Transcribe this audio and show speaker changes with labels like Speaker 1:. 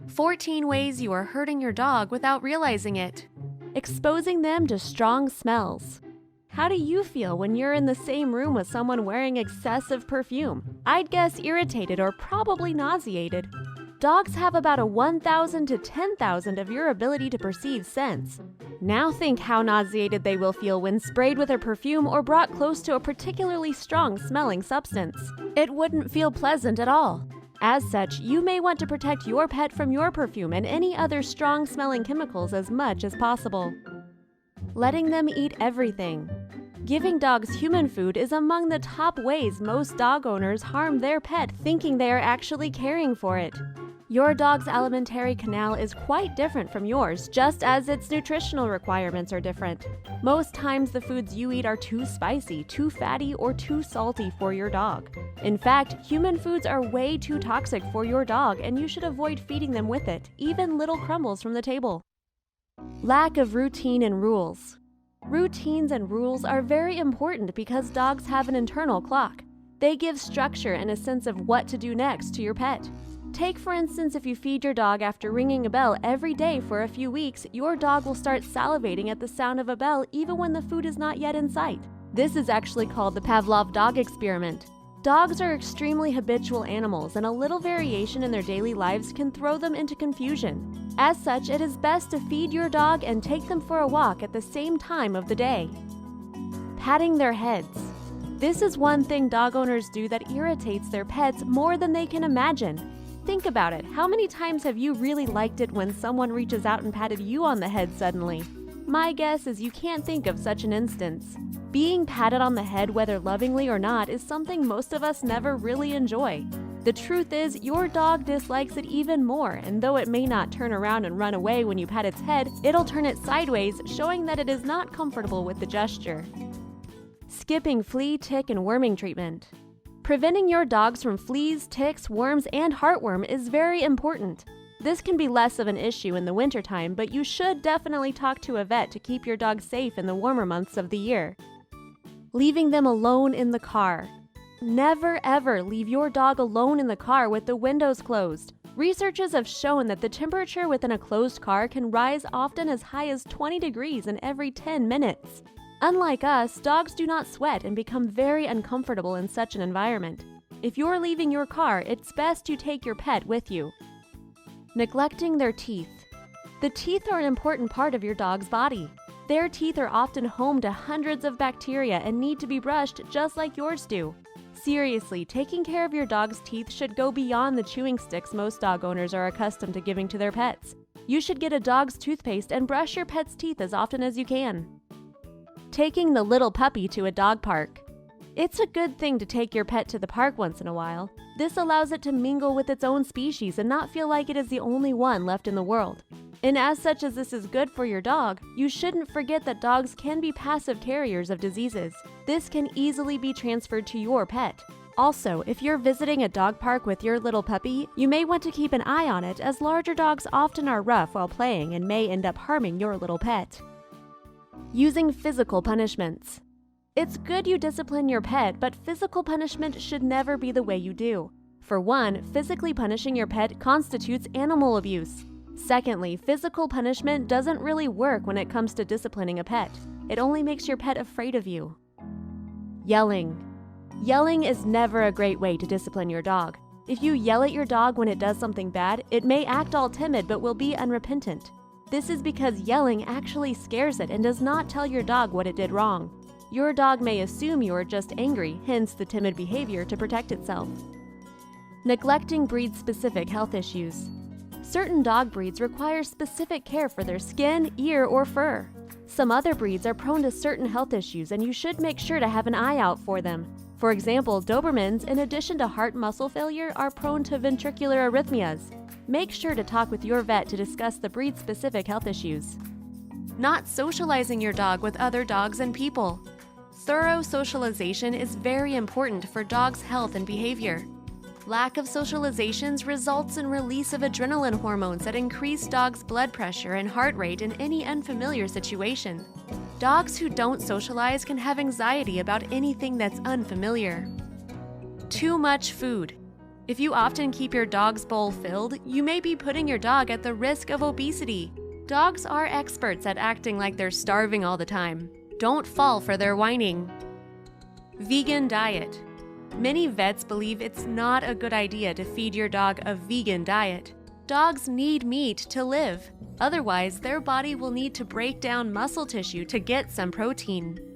Speaker 1: 14 ways you are hurting your dog without realizing it. Exposing them to strong smells. How do you feel when you're in the same room with someone wearing excessive perfume? I'd guess irritated or probably nauseated. Dogs have about a 1,000 to 10,000 of your ability to perceive scents. Now think how nauseated they will feel when sprayed with a perfume or brought close to a particularly strong smelling substance. It wouldn't feel pleasant at all. As such, you may want to protect your pet from your perfume and any other strong-smelling chemicals as much as possible. Letting them eat everything. Giving dogs human food is among the top ways most dog owners harm their pet thinking they are actually caring for it. Your dog's alimentary canal is quite different from yours, just as its nutritional requirements are different. Most times the foods you eat are too spicy, too fatty, or too salty for your dog. In fact, human foods are way too toxic for your dog, and you should avoid feeding them with it, even little crumbles from the table. Lack of routine and rules. Routines and rules are very important because dogs have an internal clock. They give structure and a sense of what to do next to your pet. Take, for instance, if you feed your dog after ringing a bell every day for a few weeks, your dog will start salivating at the sound of a bell even when the food is not yet in sight. This is actually called the Pavlov dog experiment. Dogs are extremely habitual animals, and a little variation in their daily lives can throw them into confusion. As such, it is best to feed your dog and take them for a walk at the same time of the day. Patting their heads. This is one thing dog owners do that irritates their pets more than they can imagine. Think about it. How many times have you really liked it when someone reaches out and patted you on the head suddenly? My guess is you can't think of such an instance. Being patted on the head, whether lovingly or not, is something most of us never really enjoy. The truth is, your dog dislikes it even more, and though it may not turn around and run away when you pat its head, it'll turn it sideways, showing that it is not comfortable with the gesture. Skipping flea, tick, and worming treatment. Preventing your dogs from fleas, ticks, worms, and heartworm is very important. This can be less of an issue in the wintertime, but you should definitely talk to a vet to keep your dog safe in the warmer months of the year. Leaving them alone in the car. Never ever leave your dog alone in the car with the windows closed. Researchers have shown that the temperature within a closed car can rise often as high as 20 degrees in every 10 minutes. Unlike us, dogs do not sweat and become very uncomfortable in such an environment. If you're leaving your car, it's best you take your pet with you. Neglecting their teeth. The teeth are an important part of your dog's body. Their teeth are often home to hundreds of bacteria and need to be brushed just like yours do. Seriously, taking care of your dog's teeth should go beyond the chewing sticks most dog owners are accustomed to giving to their pets. You should get a dog's toothpaste and brush your pet's teeth as often as you can. Taking the little puppy to a dog park. It's a good thing to take your pet to the park once in a while. This allows it to mingle with its own species and not feel like it is the only one left in the world. And as such as this is good for your dog, you shouldn't forget that dogs can be passive carriers of diseases. This can easily be transferred to your pet. Also, if you're visiting a dog park with your little puppy, you may want to keep an eye on it, as larger dogs often are rough while playing and may end up harming your little pet. Using physical punishments. It's good you discipline your pet, but physical punishment should never be the way you do. For one, physically punishing your pet constitutes animal abuse. Secondly, physical punishment doesn't really work when it comes to disciplining a pet. It only makes your pet afraid of you. Yelling. Yelling is never a great way to discipline your dog. If you yell at your dog when it does something bad, it may act all timid but will be unrepentant. This is because yelling actually scares it and does not tell your dog what it did wrong. Your dog may assume you are just angry, hence the timid behavior to protect itself. Neglecting breed-specific health issues. Certain dog breeds require specific care for their skin, ear, or fur. Some other breeds are prone to certain health issues, and you should make sure to have an eye out for them. For example, Dobermans, in addition to heart muscle failure, are prone to ventricular arrhythmias. Make sure to talk with your vet to discuss the breed-specific health issues. Not socializing your dog with other dogs and people. Thorough socialization is very important for dogs' health and behavior. Lack of socializations results in release of adrenaline hormones that increase dogs' blood pressure and heart rate in any unfamiliar situation. Dogs who don't socialize can have anxiety about anything that's unfamiliar. Too much food. If you often keep your dog's bowl filled, you may be putting your dog at the risk of obesity. Dogs are experts at acting like they're starving all the time. Don't fall for their whining. Vegan diet. Many vets believe it's not a good idea to feed your dog a vegan diet. Dogs need meat to live. Otherwise, their body will need to break down muscle tissue to get some protein.